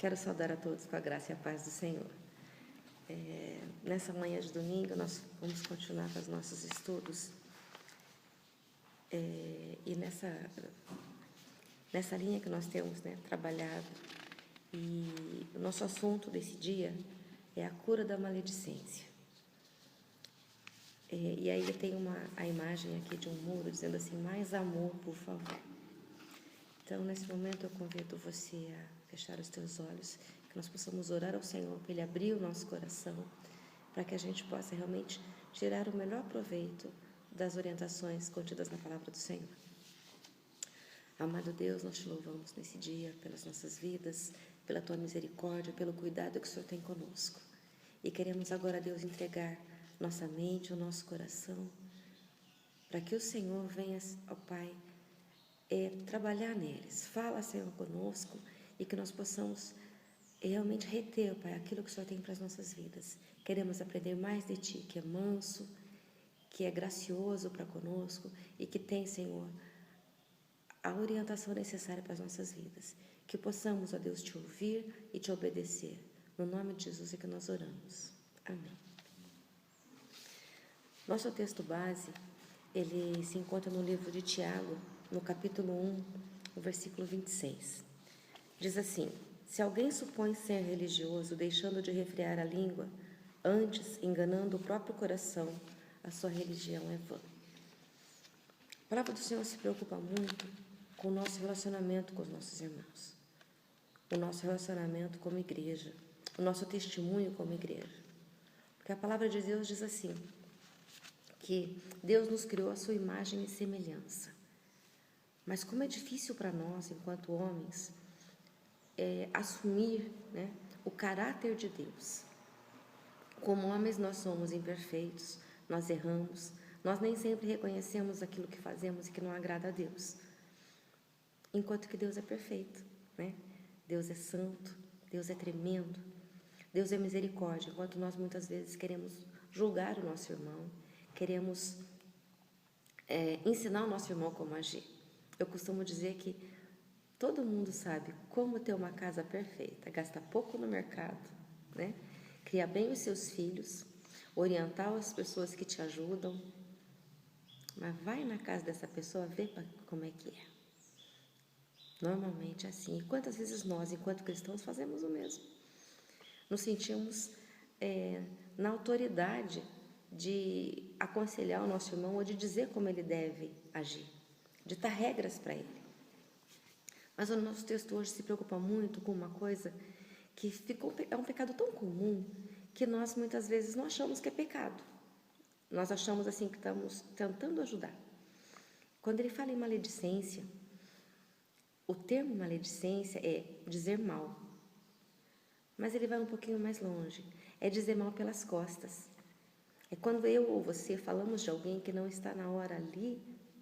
Quero saudar a todos com a graça e a paz do Senhor. Nessa manhã de domingo, nós vamos continuar com os nossos estudos. E nessa linha que nós temos trabalhado, e o nosso assunto desse dia é a cura da maledicência. E aí tem a imagem aqui de um muro dizendo assim: mais amor, por favor. Então, nesse momento, eu convido você a fechar os teus olhos, que nós possamos orar ao Senhor, para Ele abrir o nosso coração, para que a gente possa realmente tirar o melhor proveito das orientações contidas na palavra do Senhor. Amado Deus, nós te louvamos nesse dia pelas nossas vidas, pela tua misericórdia, pelo cuidado que o Senhor tem conosco. E queremos agora, Deus, entregar nossa mente, o nosso coração, para que o Senhor venha, ó Pai, trabalhar neles. Fala, Senhor, conosco, e que nós possamos realmente reter, Pai, aquilo que o Senhor tem para as nossas vidas. Queremos aprender mais de Ti, que é manso, que é gracioso para conosco e que tem, Senhor, a orientação necessária para as nossas vidas. Que possamos, ó Deus, Te ouvir e Te obedecer. No nome de Jesus é que nós oramos. Amém. Nosso texto base, ele se encontra no livro de Tiago, no capítulo 1, no versículo 26. Diz assim: se alguém supõe ser religioso, deixando de refrear a língua, antes enganando o próprio coração, a sua religião é vã. A palavra do Senhor se preocupa muito com o nosso relacionamento com os nossos irmãos, o nosso relacionamento como igreja, o nosso testemunho como igreja. Porque a palavra de Deus diz assim, que Deus nos criou a sua imagem e semelhança. Mas como é difícil para nós, enquanto homens, assumir o caráter de Deus. Como homens, nós somos imperfeitos, nós erramos, nós nem sempre reconhecemos aquilo que fazemos e que não agrada a Deus. Enquanto que Deus é perfeito, Deus é santo, Deus é tremendo, Deus é misericórdia, enquanto nós muitas vezes queremos julgar o nosso irmão, queremos ensinar o nosso irmão como agir. Eu costumo dizer que todo mundo sabe como ter uma casa perfeita, gastar pouco no mercado, criar bem os seus filhos, orientar as pessoas que te ajudam, mas vai na casa dessa pessoa ver como é que é. Normalmente é assim. E quantas vezes nós, enquanto cristãos, fazemos o mesmo? Nos sentimos na autoridade de aconselhar o nosso irmão ou de dizer como ele deve agir, de dar regras para ele. Mas o nosso texto hoje se preocupa muito com uma coisa que é um pecado tão comum que nós muitas vezes não achamos que é pecado. Nós achamos assim que estamos tentando ajudar. Quando ele fala em maledicência, o termo maledicência é dizer mal. Mas ele vai um pouquinho mais longe. É dizer mal pelas costas. É quando eu ou você falamos de alguém que não está na hora ali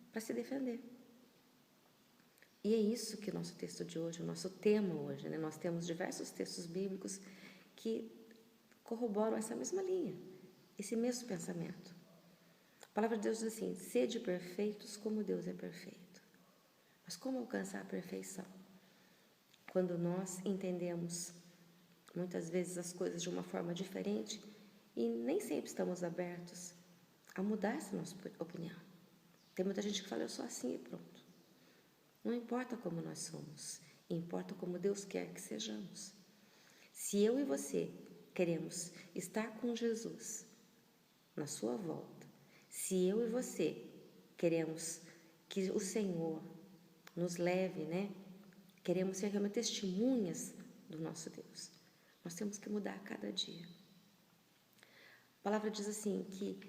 para se defender. E é isso que o nosso texto de hoje, o nosso tema hoje, Nós temos diversos textos bíblicos que corroboram essa mesma linha, esse mesmo pensamento. A palavra de Deus diz assim: sede perfeitos como Deus é perfeito. Mas como alcançar a perfeição? Quando nós entendemos muitas vezes as coisas de uma forma diferente e nem sempre estamos abertos a mudar essa nossa opinião. Tem muita gente que fala: eu sou assim e pronto. Não importa como nós somos, importa como Deus quer que sejamos. Se eu e você queremos estar com Jesus na sua volta, se eu e você queremos que o Senhor nos leve, queremos ser realmente testemunhas do nosso Deus, nós temos que mudar a cada dia. A palavra diz assim que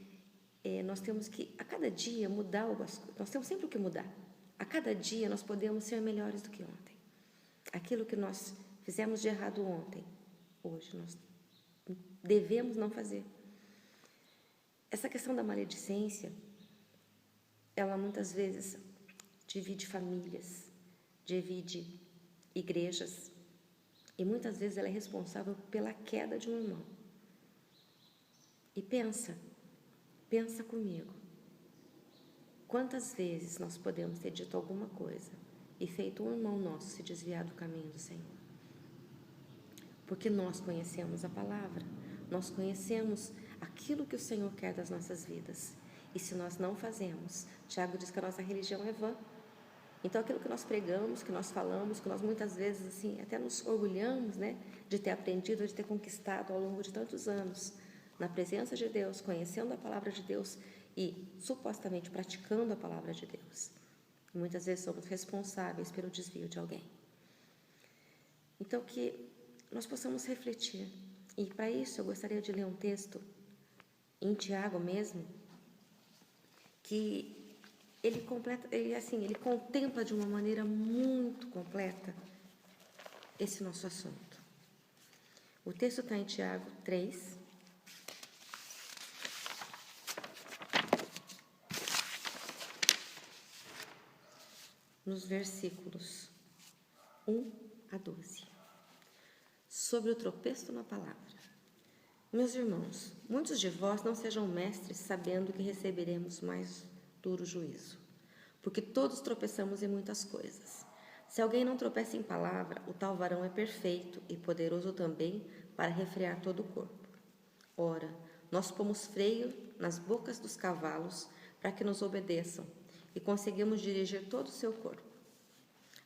nós temos que a cada dia mudar algumas coisas, nós temos sempre o que mudar. A cada dia nós podemos ser melhores do que ontem. Aquilo que nós fizemos de errado ontem, hoje nós devemos não fazer. Essa questão da maledicência, ela muitas vezes divide famílias, divide igrejas, e muitas vezes ela é responsável pela queda de um irmão. E pensa comigo. Quantas vezes nós podemos ter dito alguma coisa e feito um irmão nosso se desviar do caminho do Senhor? Porque nós conhecemos a palavra, nós conhecemos aquilo que o Senhor quer das nossas vidas. E se nós não fazemos, Tiago diz que a nossa religião é vã. Então, aquilo que nós pregamos, que nós falamos, que nós muitas vezes assim até nos orgulhamos, né, de ter aprendido, de ter conquistado ao longo de tantos anos, na presença de Deus, conhecendo a palavra de Deus e supostamente praticando a palavra de Deus. E muitas vezes somos responsáveis pelo desvio de alguém. Então, que nós possamos refletir. E para isso eu gostaria de ler um texto em Tiago mesmo, que ele contempla de uma maneira muito completa esse nosso assunto. O texto está em Tiago 3, nos versículos 1 a 12, sobre o tropeço na palavra. Meus irmãos, muitos de vós não sejam mestres, sabendo que receberemos mais duro juízo, porque todos tropeçamos em muitas coisas. Se alguém não tropeça em palavra, o tal varão é perfeito e poderoso também para refrear todo o corpo. Ora, nós pomos freio nas bocas dos cavalos para que nos obedeçam e conseguimos dirigir todo o seu corpo.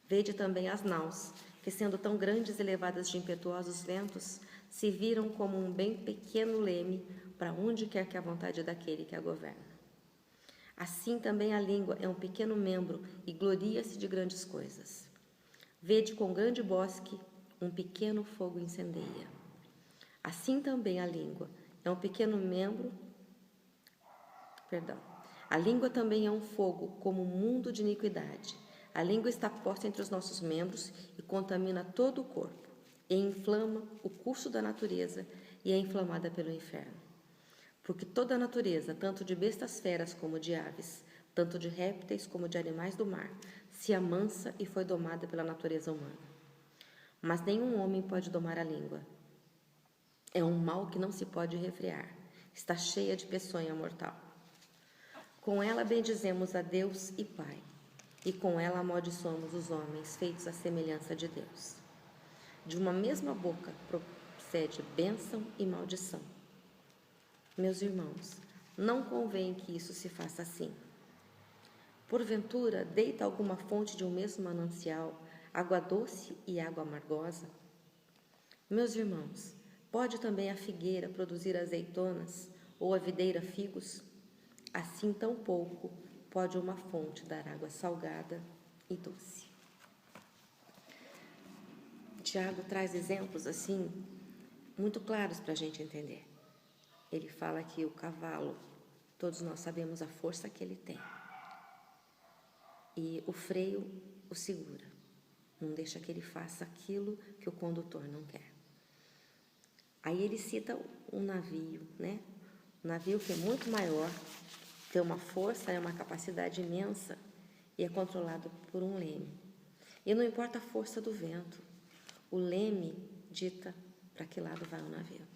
Vede também as naus, que sendo tão grandes e levadas de impetuosos ventos, se viram como um bem pequeno leme para onde quer que a vontade daquele que a governa. Assim também a língua é um pequeno membro e gloria-se de grandes coisas. Vede com grande bosque um pequeno fogo incendeia. Assim também a língua é um pequeno membro, a língua também é um fogo, como um mundo de iniquidade. A língua está posta entre os nossos membros e contamina todo o corpo, e inflama o curso da natureza e é inflamada pelo inferno. Porque toda a natureza, tanto de bestas feras como de aves, tanto de répteis como de animais do mar, se amansa e foi domada pela natureza humana. Mas nenhum homem pode domar a língua. É um mal que não se pode refrear, está cheia de peçonha mortal. Com ela bendizemos a Deus e Pai, e com ela amaldiçoamos os homens, feitos à semelhança de Deus. De uma mesma boca procede bênção e maldição. Meus irmãos, não convém que isso se faça assim. Porventura, deita alguma fonte de um mesmo manancial, água doce e água amargosa? Meus irmãos, pode também a figueira produzir azeitonas, ou a videira figos? Assim tampouco pode uma fonte dar água salgada e doce. Tiago traz exemplos assim, muito claros para a gente entender. Ele fala que o cavalo, todos nós sabemos a força que ele tem. E o freio o segura, não deixa que ele faça aquilo que o condutor não quer. Aí ele cita um navio, né? Um navio que é muito maior, tem uma força, uma capacidade imensa e é controlado por um leme. E não importa a força do vento, o leme dita para que lado vai o navio.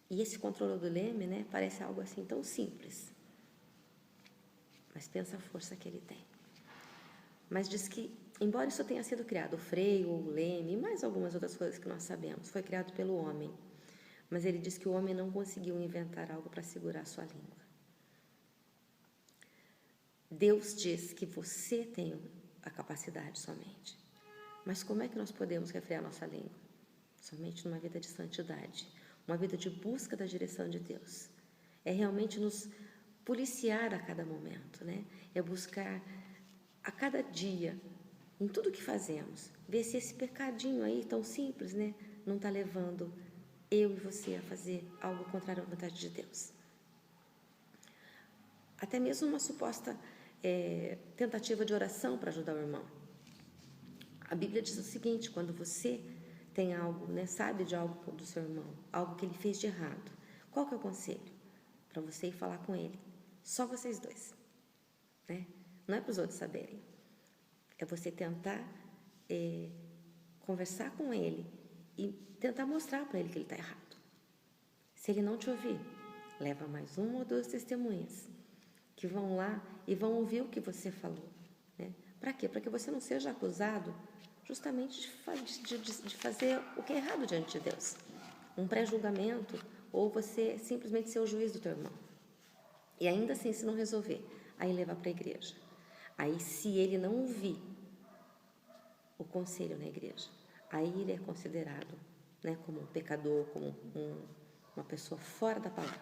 E esse controle do leme, né, parece algo assim tão simples. Mas pensa a força que ele tem. Mas diz que, embora isso tenha sido criado, o freio, o leme e mais algumas outras coisas que nós sabemos, foi criado pelo homem. Mas ele diz que o homem não conseguiu inventar algo para segurar a sua língua. Deus diz que você tem a capacidade somente. Mas como é que nós podemos refrear a nossa língua? Somente numa vida de santidade, uma vida de busca da direção de Deus. É realmente nos policiar a cada momento, né? É buscar a cada dia, em tudo que fazemos, ver se esse pecadinho aí tão simples, né, não está levando eu e você a fazer algo contrário à vontade de Deus. Até mesmo uma suposta tentativa de oração para ajudar o irmão. A Bíblia diz o seguinte: quando você tem algo, né, sabe de algo do seu irmão, algo que ele fez de errado, qual que é o conselho? Para você ir falar com ele, só vocês dois, né? Não é para os outros saberem. É você tentar conversar com ele e tentar mostrar para ele que ele está errado. Se ele não te ouvir, leva mais uma ou duas testemunhas que vão lá e vão ouvir o que você falou, né? Para quê? Para que você não seja acusado justamente de fazer o que é errado diante de Deus. Um pré-julgamento, ou você simplesmente ser o juiz do teu irmão. E ainda assim, se não resolver, aí levar para a igreja. Aí, se ele não ouvir o conselho na igreja, aí ele é considerado, né, como um pecador, como uma pessoa fora da palavra.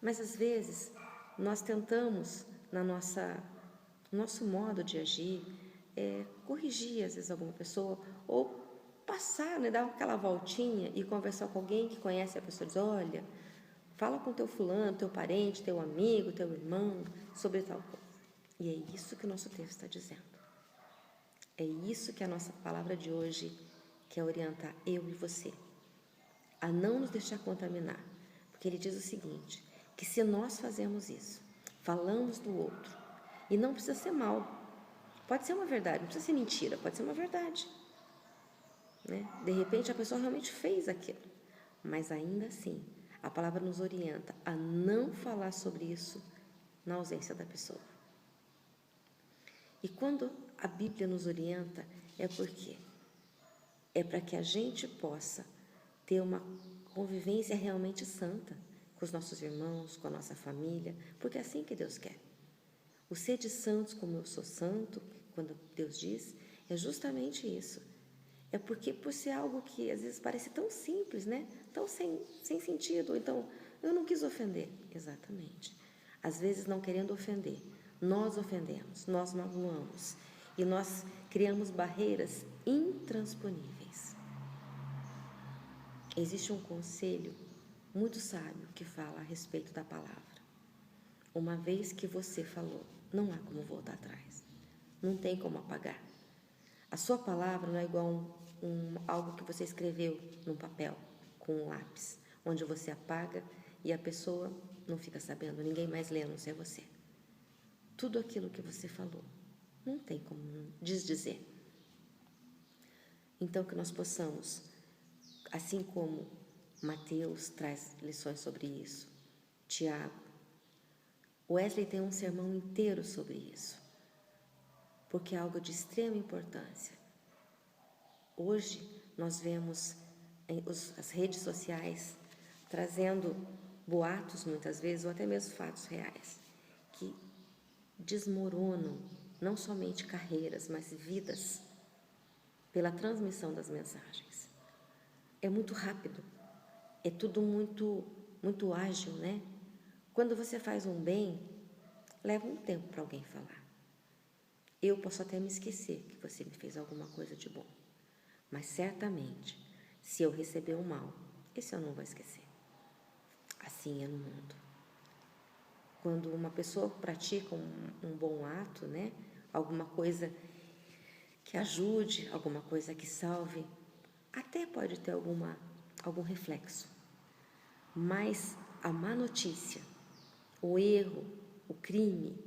Mas às vezes nós tentamos, no nosso modo de agir, corrigir às vezes alguma pessoa, ou passar, né, dar aquela voltinha e conversar com alguém que conhece a pessoa, diz, olha, fala com teu fulano, teu parente, teu amigo, teu irmão, sobre tal coisa. E é isso que o nosso texto está dizendo. É isso que a nossa palavra de hoje quer orientar eu e você, a não nos deixar contaminar. Porque ele diz o seguinte, que se nós fazemos isso, falamos do outro, e não precisa ser mal, pode ser uma verdade, não precisa ser mentira, pode ser uma verdade. Né? De repente a pessoa realmente fez aquilo, mas ainda assim, a palavra nos orienta a não falar sobre isso na ausência da pessoa. E quando a Bíblia nos orienta, é porque é para que a gente possa ter uma convivência realmente santa com os nossos irmãos, com a nossa família, porque é assim que Deus quer. O ser de santos como eu sou santo, quando Deus diz, é justamente isso. É porque por ser algo que às vezes parece tão simples, né? Tão sem sentido, então eu não quis ofender. Exatamente. Às vezes não querendo ofender, nós ofendemos, nós magoamos e nós criamos barreiras intransponíveis. Existe um conselho muito sábio que fala a respeito da palavra. Uma vez que você falou, não há como voltar atrás. Não tem como apagar. A sua palavra não é igual algo que você escreveu num papel, com um lápis, onde você apaga e a pessoa não fica sabendo, ninguém mais lê, a não ser você. Tudo aquilo que você falou, não tem como desdizer. Então, que nós possamos, assim como Mateus traz lições sobre isso, Tiago, Wesley tem um sermão inteiro sobre isso, porque é algo de extrema importância. Hoje nós vemos as redes sociais trazendo boatos muitas vezes, ou até mesmo fatos reais, que desmoronam não somente carreiras, mas vidas pela transmissão das mensagens. É muito rápido, é tudo muito ágil, né? Quando você faz um bem, leva um tempo para alguém falar. Eu posso até me esquecer que você me fez alguma coisa de bom, mas certamente, se eu receber o mal, esse eu não vou esquecer. Assim é no mundo. Quando uma pessoa pratica um bom ato, né? Alguma coisa que ajude, alguma coisa que salve, até pode ter algum reflexo. Mas a má notícia, o erro, o crime,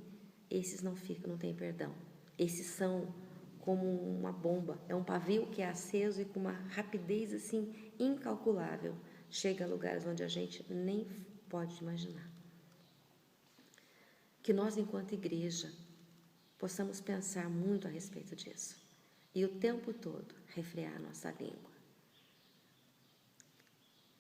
esses não têm perdão. Esses são como uma bomba, é um pavio que é aceso e com uma rapidez assim incalculável, chega a lugares onde a gente nem pode imaginar. Que nós, enquanto igreja, possamos pensar muito a respeito disso e o tempo todo refrear a nossa língua.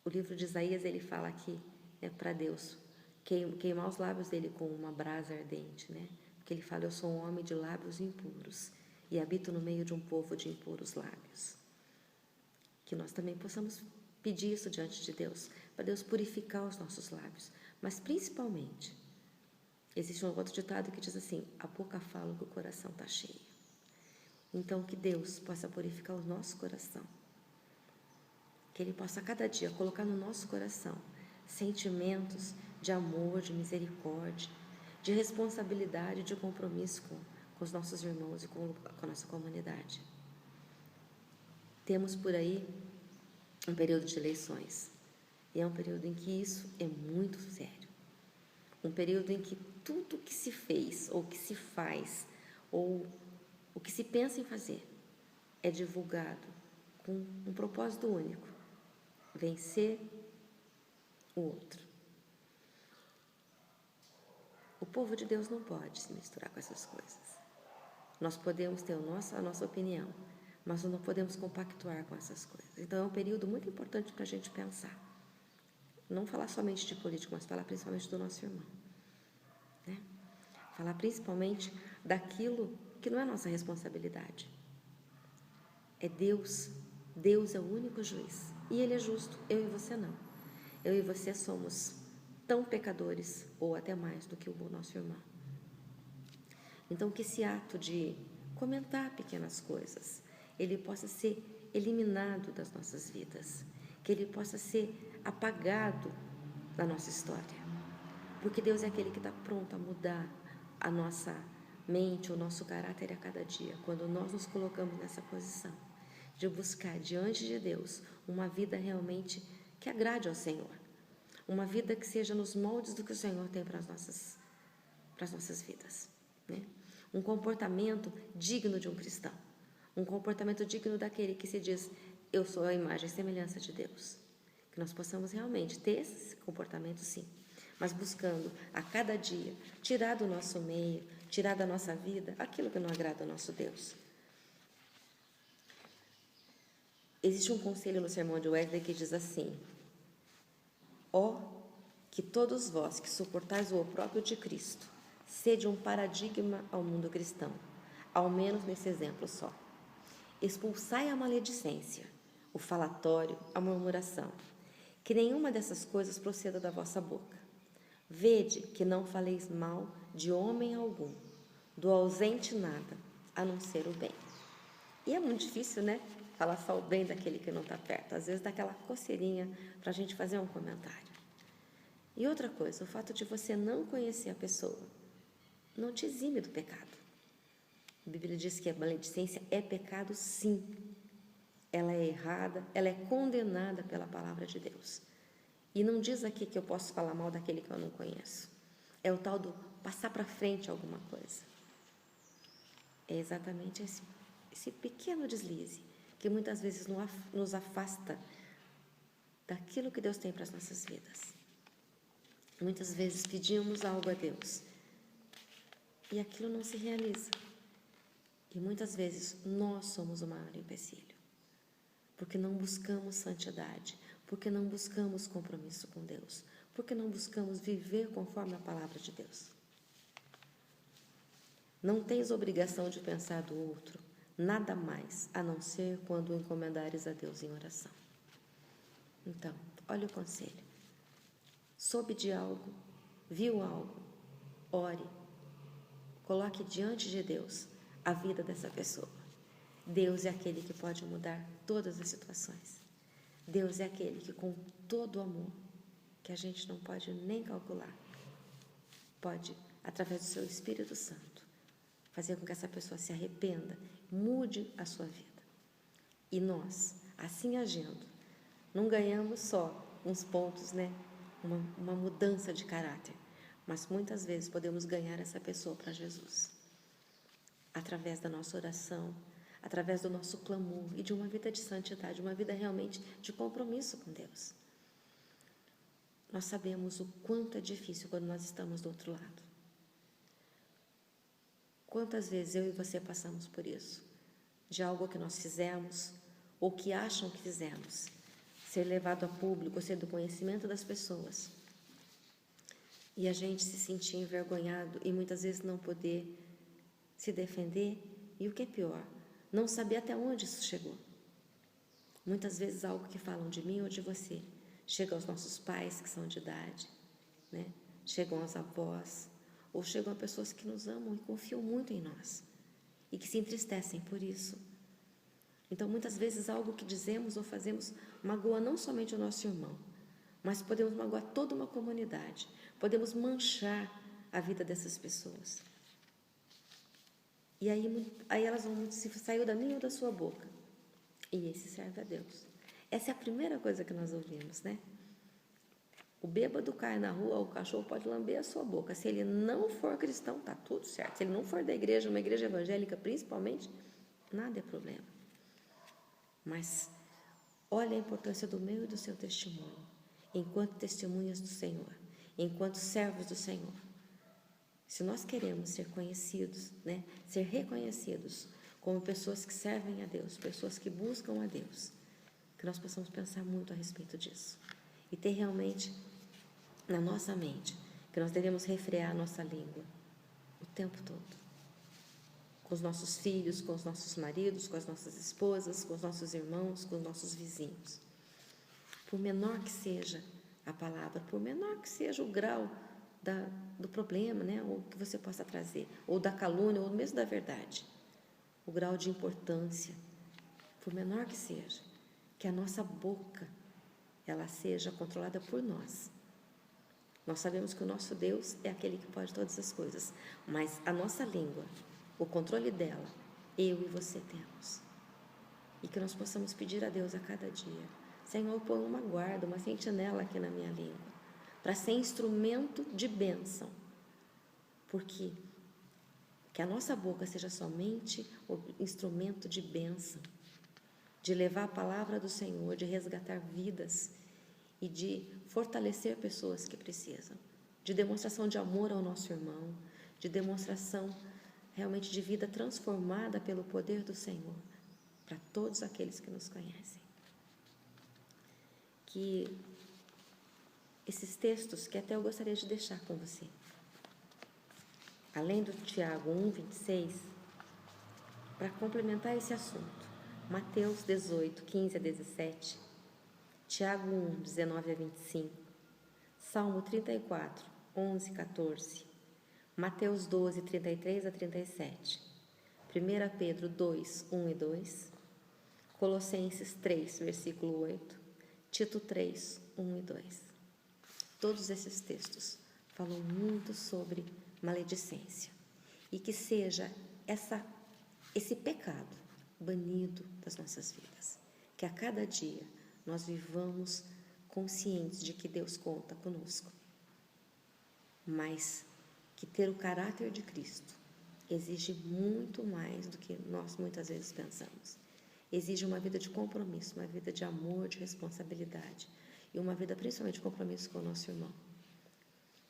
O livro de Isaías, ele fala aqui, né, para Deus, queimar os lábios dele com uma brasa ardente, né? Porque ele fala, eu sou um homem de lábios impuros e habito no meio de um povo de impuros lábios. Que nós também possamos pedir isso diante de Deus, para Deus purificar os nossos lábios, mas principalmente, existe um outro ditado que diz assim, a boca fala que o coração está cheio. Então, que Deus possa purificar o nosso coração, que Ele possa cada dia colocar no nosso coração sentimentos de amor, de misericórdia, de responsabilidade, de compromisso com os nossos irmãos e com a nossa comunidade. Temos por aí um período de eleições, e é um período em que isso é muito sério. Um período em que tudo que se fez, ou que se faz, ou o que se pensa em fazer, é divulgado com um propósito único: vencer o outro. O povo de Deus não pode se misturar com essas coisas. Nós podemos ter a nossa opinião, mas não podemos compactuar com essas coisas. Então, é um período muito importante para a gente pensar. Não falar somente de política, mas falar principalmente do nosso irmão. Né? Falar principalmente daquilo que não é nossa responsabilidade. É Deus. Deus é o único juiz. E Ele é justo, eu e você não. Eu e você somos tão pecadores, ou até mais do que o nosso irmão. Então, que esse ato de comentar pequenas coisas, ele possa ser eliminado das nossas vidas, que ele possa ser apagado da nossa história. Porque Deus é aquele que está pronto a mudar a nossa mente, o nosso caráter a cada dia, quando nós nos colocamos nessa posição de buscar diante de Deus uma vida realmente que agrade ao Senhor, uma vida que seja nos moldes do que o Senhor tem para as nossas vidas, né? Um comportamento digno de um cristão, um comportamento digno daquele que se diz, eu sou a imagem e semelhança de Deus. Que nós possamos realmente ter esse comportamento, sim, mas buscando a cada dia tirar do nosso meio, tirar da nossa vida aquilo que não agrada ao nosso Deus. Existe um conselho no sermão de Wesley que diz assim: ó, que todos vós que suportais o opróbrio de Cristo, sede um paradigma ao mundo cristão, ao menos nesse exemplo só. Expulsai a maledicência, o falatório, a murmuração, que nenhuma dessas coisas proceda da vossa boca. Vede que não faleis mal de homem algum, do ausente nada, a não ser o bem. E é muito difícil, né? Falar só o bem daquele que não está perto. Às vezes dá aquela coceirinha para a gente fazer um comentário. E outra coisa, o fato de você não conhecer a pessoa não te exime do pecado. A Bíblia diz que a maledicência é pecado, sim. Ela é errada, ela é condenada pela palavra de Deus. E não diz aqui que eu posso falar mal daquele que eu não conheço. É o tal do passar para frente alguma coisa. É exatamente esse pequeno deslize que muitas vezes nos afasta daquilo que Deus tem para as nossas vidas. Muitas vezes pedimos algo a Deus e aquilo não se realiza. E muitas vezes nós somos o maior empecilho, porque não buscamos santidade, porque não buscamos compromisso com Deus, porque não buscamos viver conforme a palavra de Deus. Não tens obrigação de pensar do outro, nada mais, a não ser quando o encomendares a Deus em oração. Então, olha o conselho. Soube de algo, viu algo, ore. Coloque diante de Deus a vida dessa pessoa. Deus é aquele que pode mudar todas as situações. Deus é aquele que, com todo o amor, que a gente não pode nem calcular, pode, através do seu Espírito Santo, fazer com que essa pessoa se arrependa, mude a sua vida. E nós, assim agindo, não ganhamos só uns pontos, né? Uma mudança de caráter, mas muitas vezes podemos ganhar essa pessoa para Jesus, através da nossa oração, através do nosso clamor e de uma vida de santidade, uma vida realmente de compromisso com Deus. Nós sabemos o quanto é difícil quando nós estamos do outro lado. Quantas vezes eu e você passamos por isso? De algo que nós fizemos ou que acham que fizemos, ser levado a público, ser do conhecimento das pessoas. E a gente se sentir envergonhado e muitas vezes não poder se defender. E o que é pior, não saber até onde isso chegou. Muitas vezes algo que falam de mim ou de você chega aos nossos pais que são de idade, né? Chegam aos avós, ou chegam a pessoas que nos amam e confiam muito em nós e que se entristecem por isso. Então, muitas vezes, algo que dizemos ou fazemos magoa não somente o nosso irmão, mas podemos magoar toda uma comunidade, podemos manchar a vida dessas pessoas. E aí elas vão se saiu da minha ou da sua boca. E esse serve a Deus. Essa é a primeira coisa que nós ouvimos, né? O bêbado cai na rua, o cachorro pode lamber a sua boca. Se ele não for cristão, tá tudo certo. Se ele não for da igreja, uma igreja evangélica principalmente, nada é problema. Mas olha a importância do meu e do seu testemunho, enquanto testemunhas do Senhor, enquanto servos do Senhor. Se nós queremos ser conhecidos, né, ser reconhecidos como pessoas que servem a Deus, pessoas que buscam a Deus, que nós possamos pensar muito a respeito disso e ter realmente na nossa mente que nós devemos refrear a nossa língua o tempo todo, com os nossos filhos, com os nossos maridos, com as nossas esposas, com os nossos irmãos, com os nossos vizinhos. Por menor que seja a palavra, por menor que seja o grau do problema, né, ou que você possa trazer, ou da calúnia, ou mesmo da verdade, o grau de importância, por menor que seja, que a nossa boca, ela seja controlada por nós. Nós sabemos que o nosso Deus é aquele que pode todas as coisas, mas a nossa língua, o controle dela, eu e você temos. E que nós possamos pedir a Deus a cada dia: Senhor, põe uma guarda, uma sentinela aqui na minha língua, para ser instrumento de bênção. Porque que a nossa boca seja somente o instrumento de bênção, de levar a palavra do Senhor, de resgatar vidas e de fortalecer pessoas que precisam, de demonstração de amor ao nosso irmão, de demonstração realmente de vida transformada pelo poder do Senhor para todos aqueles que nos conhecem. Que esses textos que até eu gostaria de deixar com você, além do Tiago 1:26, para complementar esse assunto, Mateus 18:15-17, Tiago 1:19-25, Salmo 34, 11-14, Mateus 12:33-37, 1 Pedro 2, 1 e 2, Colossenses 3, versículo 8, Tito 3, 1 e 2. Todos esses textos falam muito sobre maledicência e que seja esse pecado banido das nossas vidas, que a cada dia nós vivamos conscientes de que Deus conta conosco, mas que ter o caráter de Cristo exige muito mais do que nós muitas vezes pensamos. Exige uma vida de compromisso, uma vida de amor, de responsabilidade e uma vida principalmente de compromisso com o nosso irmão.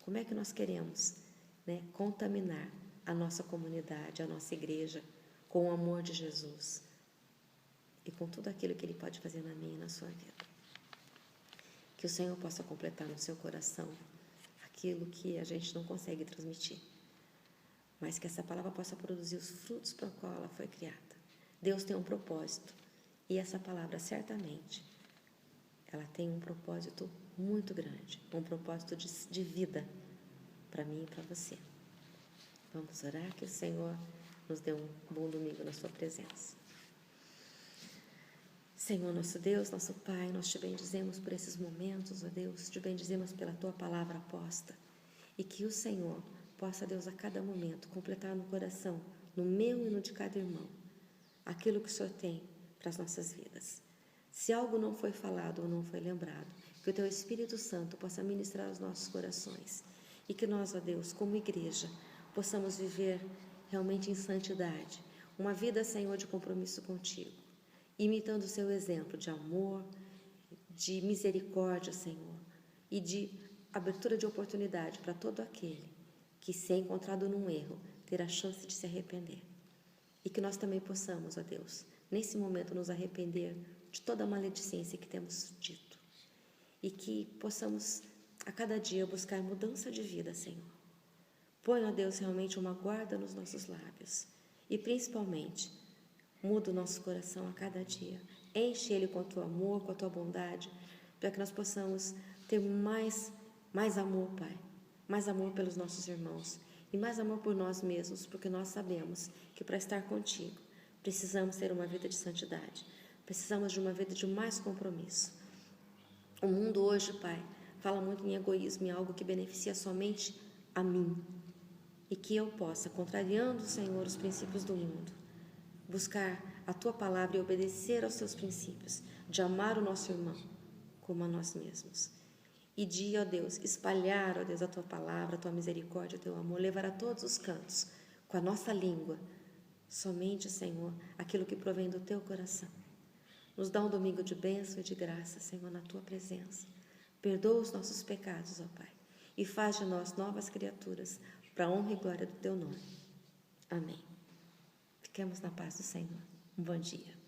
Como é que nós queremos, né, contaminar a nossa comunidade, a nossa igreja com o amor de Jesus e com tudo aquilo que Ele pode fazer na minha e na sua vida? Que o Senhor possa completar no seu coração aquilo que a gente não consegue transmitir, mas que essa palavra possa produzir os frutos para os quais ela foi criada. Deus tem um propósito e essa palavra certamente ela tem um propósito muito grande, um propósito de vida para mim e para você. Vamos orar, que o Senhor nos dê um bom domingo na sua presença. Senhor, nosso Deus, nosso Pai, nós te bendizemos por esses momentos, ó Deus, te bendizemos pela tua palavra posta e que o Senhor possa, Deus, a cada momento completar no coração, no meu e no de cada irmão, aquilo que o Senhor tem para as nossas vidas. Se algo não foi falado ou não foi lembrado, que o Teu Espírito Santo possa ministrar aos nossos corações e que nós, ó Deus, como igreja, possamos viver realmente em santidade, uma vida, Senhor, de compromisso contigo, imitando o Seu exemplo de amor, de misericórdia, Senhor, e de abertura de oportunidade para todo aquele que, se é encontrado num erro, ter a chance de se arrepender. E que nós também possamos, ó Deus, nesse momento nos arrepender de toda a maledicência que temos dito. E que possamos, a cada dia, buscar mudança de vida, Senhor. Põe, ó Deus, realmente uma guarda nos nossos lábios. E, principalmente, muda o nosso coração a cada dia. Enche ele com o Teu amor, com a Tua bondade, para que nós possamos ter mais amor, Pai. Mais amor pelos nossos irmãos. E mais amor por nós mesmos, porque nós sabemos que para estar contigo, precisamos ter uma vida de santidade. Precisamos de uma vida de mais compromisso. O mundo hoje, Pai, fala muito em egoísmo, em algo que beneficia somente a mim. E que eu possa, contrariando, Senhor, os princípios do mundo, buscar a Tua palavra e obedecer aos Teus princípios, de amar o nosso irmão como a nós mesmos. E de, ó Deus, espalhar, ó Deus, a Tua palavra, a Tua misericórdia, o Teu amor, levar a todos os cantos, com a nossa língua, somente, Senhor, aquilo que provém do Teu coração. Nos dá um domingo de bênção e de graça, Senhor, na Tua presença. Perdoa os nossos pecados, ó Pai, e faz de nós novas criaturas, para a honra e glória do teu nome. Amém. Fiquemos na paz do Senhor. Um bom dia.